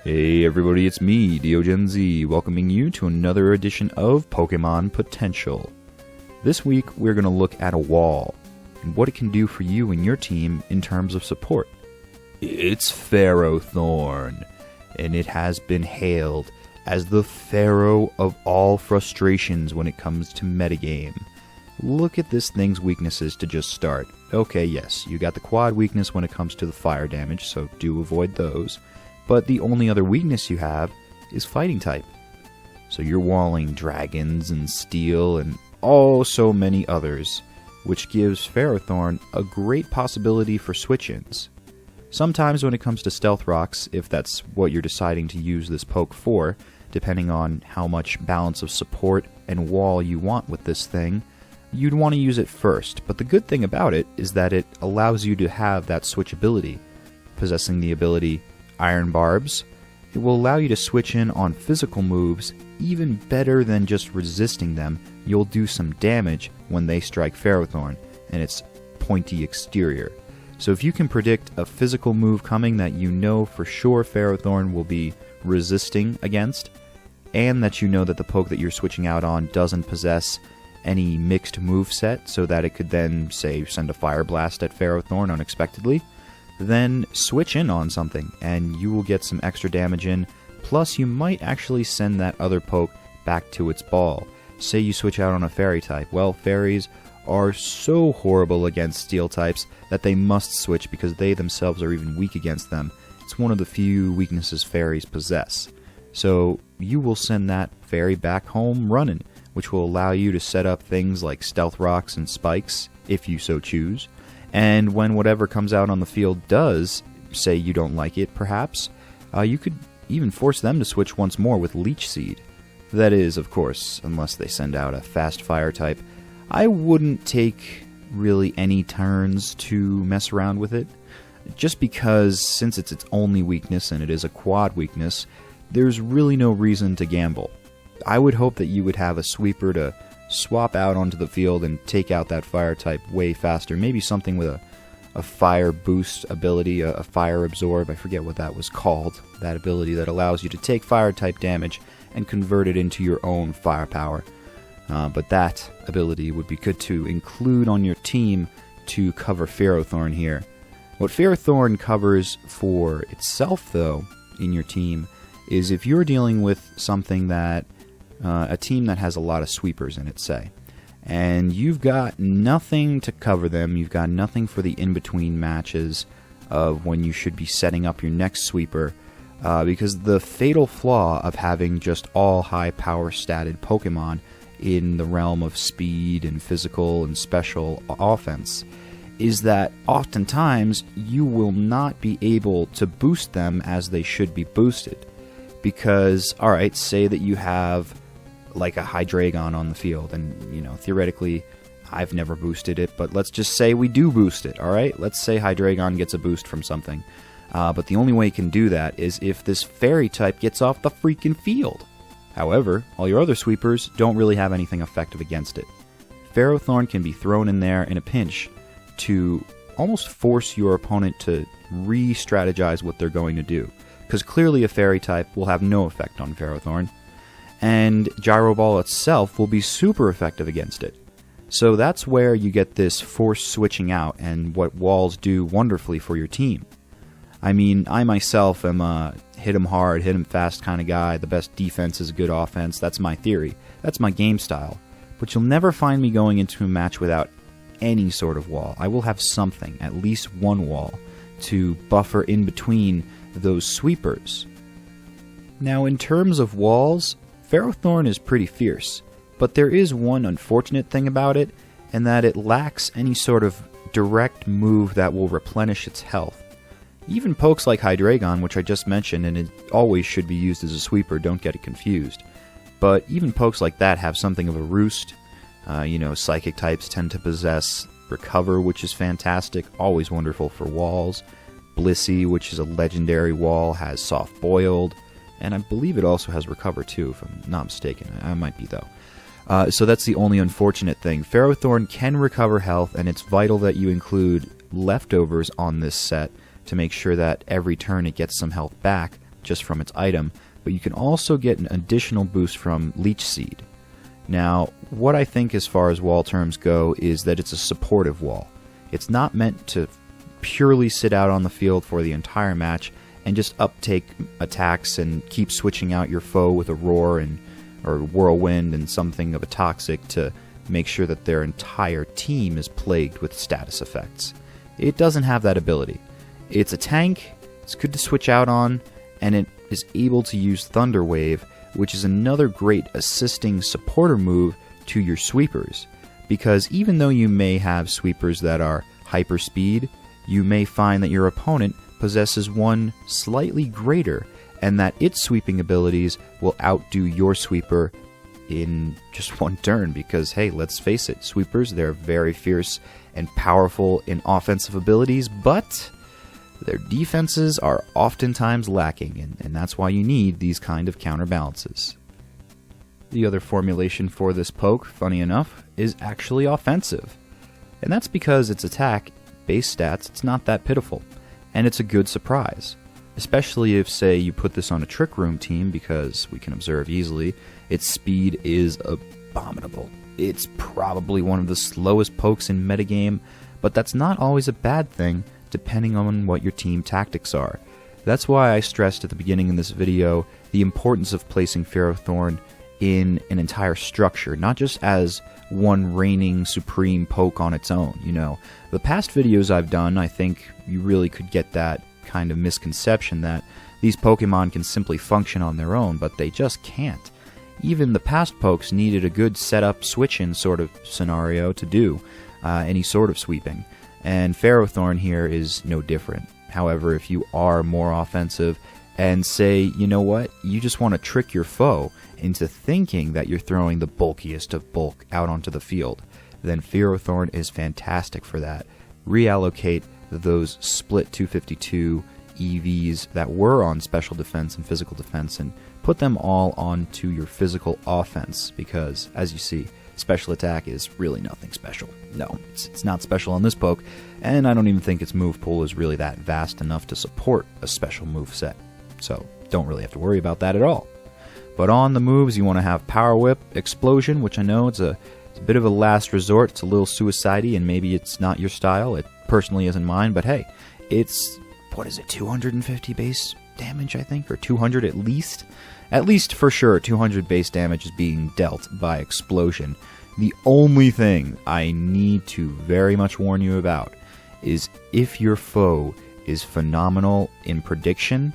Hey everybody, it's me, DeoGenZ, welcoming you to another edition of Pokemon Potential. This week, we're going to look at a wall, and what it can do for you and your team in terms of support. It's Ferrothorn, and it has been hailed as the pharaoh of all frustrations when it comes to metagame. Look at this thing's weaknesses to just start. Okay, yes, you got the quad weakness when it comes to the fire damage, so do avoid those. But the only other weakness you have is fighting type. So you're walling dragons and steel and so many others, which gives Ferrothorn a great possibility for switch-ins. Sometimes when it comes to stealth rocks, if that's what you're deciding to use this poke for, depending on how much balance of support and wall you want with this thing, you'd want to use it first. But the good thing about it is that it allows you to have that switchability. Possessing the ability Iron Barbs, it will allow you to switch in on physical moves even better than just resisting them. You'll do some damage when they strike Ferrothorn and its pointy exterior. So if you can predict a physical move coming that you know for sure Ferrothorn will be resisting against, and that you know that the poke that you're switching out on doesn't possess any mixed move set so that it could then, say, send a Fire Blast at Ferrothorn unexpectedly, then switch in on something, and you will get some extra damage in, plus you might actually send that other poke back to its ball. Say you switch out on a fairy type. Well, fairies are so horrible against steel types that they must switch because they themselves are even weak against them. It's one of the few weaknesses fairies possess. So you will send that fairy back home running, which will allow you to set up things like stealth rocks and spikes, if you so choose. And when whatever comes out on the field does, say you don't like it, perhaps, you could even force them to switch once more with Leech Seed. That is, of course, unless they send out a fast fire type. I wouldn't take really any turns to mess around with it, just because since it's its only weakness and it is a quad weakness, there's really no reason to gamble. I would hope that you would have a sweeper to swap out onto the field and take out that fire type way faster. Maybe something with a fire boost ability, a fire absorb, I forget what that was called, that ability that allows you to take fire type damage and convert it into your own firepower. But that ability would be good to include on your team to cover Ferrothorn here. What Ferrothorn covers for itself, though, in your team, is if you're dealing with something that a team that has a lot of sweepers in it, say, and you've got nothing to cover them, you've got nothing for the in-between matches of when you should be setting up your next sweeper, because the fatal flaw of having just all high-power statted Pokemon in the realm of speed and physical and special offense is that oftentimes you will not be able to boost them as they should be boosted. Because, alright, say that you have like a Hydreigon on the field, and, you know, theoretically, I've never boosted it, but let's just say we do boost it, alright? Let's say Hydreigon gets a boost from something. But the only way you can do that is if this fairy type gets off the freaking field. However, all your other sweepers don't really have anything effective against it. Ferrothorn can be thrown in there in a pinch to almost force your opponent to re-strategize what they're going to do. Because clearly a fairy type will have no effect on Ferrothorn, and Gyro Ball itself will be super effective against it. So that's where you get this forced switching out and what walls do wonderfully for your team. I mean, I myself am a hit 'em hard, hit 'em fast kind of guy. The best defense is good offense. That's my theory. That's my game style. But you'll never find me going into a match without any sort of wall. I will have something, at least one wall, to buffer in between those sweepers. Now, in terms of walls, Ferrothorn is pretty fierce, but there is one unfortunate thing about it, and that it lacks any sort of direct move that will replenish its health. Even pokes like Hydreigon, which I just mentioned, and it always should be used as a sweeper, don't get it confused. But even pokes like that have something of a roost. Psychic types tend to possess Recover, which is fantastic, always wonderful for walls. Blissey, which is a legendary wall, has Soft Boiled, and I believe it also has Recover too, if I'm not mistaken. I might be, though. So that's the only unfortunate thing. Ferrothorn can recover health, and it's vital that you include leftovers on this set to make sure that every turn it gets some health back just from its item, but you can also get an additional boost from Leech Seed. Now, what I think as far as wall terms go is that it's a supportive wall. It's not meant to purely sit out on the field for the entire match and just uptake attacks and keep switching out your foe with a roar or whirlwind and something of a toxic to make sure that their entire team is plagued with status effects. It doesn't have that ability. It's a tank, it's good to switch out on, and it is able to use Thunder Wave, which is another great assisting supporter move to your sweepers. Because even though you may have sweepers that are hyper speed, you may find that your opponent possesses one slightly greater, and that its sweeping abilities will outdo your sweeper in just one turn. Because, hey, let's face it, sweepers, they're very fierce and powerful in offensive abilities, but their defenses are oftentimes lacking, and that's why you need these kind of counterbalances. The other formulation for this poke, funny enough, is actually offensive. And that's because its attack, base stats, it's not that pitiful. And it's a good surprise. Especially if, say, you put this on a Trick Room team, because we can observe easily, its speed is abominable. It's probably one of the slowest pokes in metagame, but that's not always a bad thing, depending on what your team tactics are. That's why I stressed at the beginning in this video the importance of placing Ferrothorn in an entire structure, not just as one reigning supreme poke on its own. You know, the past videos I've done, I think you really could get that kind of misconception that these Pokemon can simply function on their own, but they just can't. Even the past pokes needed a good setup switch-in sort of scenario to do any sort of sweeping, and Ferrothorn here is no different. However, if you are more offensive and say, you know what, you just want to trick your foe into thinking that you're throwing the bulkiest of bulk out onto the field, then Ferrothorn is fantastic for that. Reallocate those split 252 EVs that were on special defense and physical defense and put them all onto your physical offense, because, as you see, special attack is really nothing special. No, it's not special on this poke, and I don't even think its move pool is really that vast enough to support a special move set. So, don't really have to worry about that at all. But on the moves, you want to have Power Whip, Explosion, which I know it's a bit of a last resort. It's a little suicide-y, and maybe it's not your style. It personally isn't mine, but hey, it's, 250 base damage, I think? Or 200 at least? At least, for sure, 200 base damage is being dealt by Explosion. The only thing I need to very much warn you about is if your foe is phenomenal in prediction,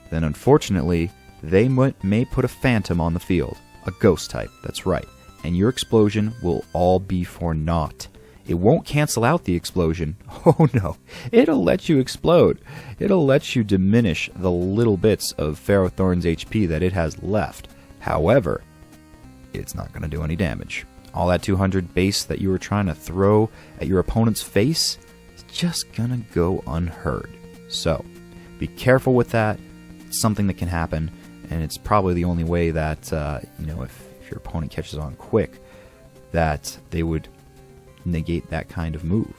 then unfortunately, they may put a Phantom on the field. A Ghost type, that's right. And your Explosion will all be for naught. It won't cancel out the explosion. Oh no, it'll let you explode. It'll let you diminish the little bits of Ferrothorn's HP that it has left. However, it's not going to do any damage. All that 200 base that you were trying to throw at your opponent's face is just going to go unheard. So, be careful with that. It's something that can happen, and it's probably the only way that, if your opponent catches on quick, that they would negate that kind of move.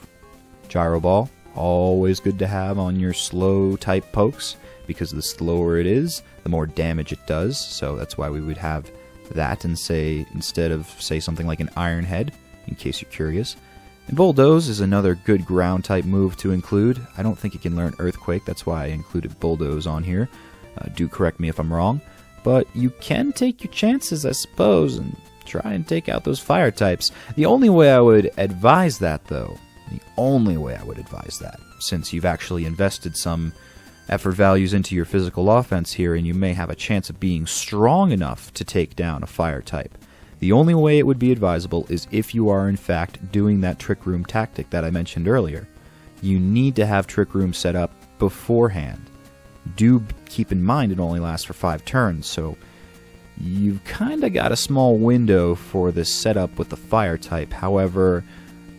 Gyro Ball, always good to have on your slow type pokes, because the slower it is, the more damage it does, so that's why we would have that, and say, instead of, say, something like an Iron Head, in case you're curious. And Bulldoze is another good ground type move to include. I don't think it can learn Earthquake, that's why I included Bulldoze on here. Do correct me if I'm wrong, but you can take your chances, I suppose, and try and take out those fire types. The only way I would advise that, though, since you've actually invested some effort values into your physical offense here, and you may have a chance of being strong enough to take down a fire type, the only way it would be advisable is if you are in fact doing that Trick Room tactic that I mentioned earlier. You need to have Trick Room set up beforehand. Do keep in mind it only lasts for 5 turns, so you've kind of got a small window for this setup with the fire type. However,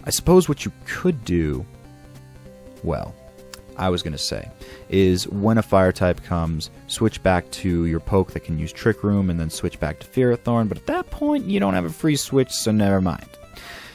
I suppose what you could do, is when a fire type comes, switch back to your poke that can use Trick Room, and then switch back to Ferrothorn, but at that point, you don't have a free switch, so never mind.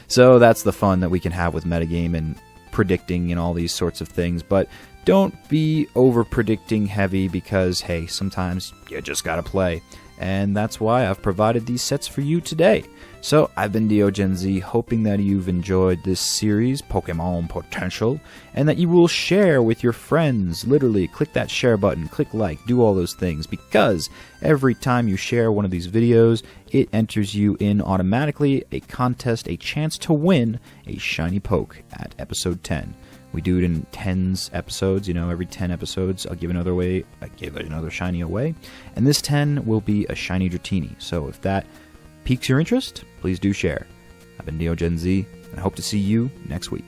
So that's the fun that we can have with metagame and predicting and all these sorts of things, but don't be over-predicting heavy because, hey, sometimes you just gotta play. And that's why I've provided these sets for you today. So, I've been DeoGenZ, hoping that you've enjoyed this series, Pokemon Potential, and that you will share with your friends. Literally, click that share button, click like, do all those things, because every time you share one of these videos, it enters you in automatically a contest, a chance to win a shiny poke at episode 10. We do it in 10s episodes, every 10 episodes I'll give another shiny away. And this 10 will be a shiny Dratini. So if that piques your interest, please do share. I've been DeoGenZ, and I hope to see you next week.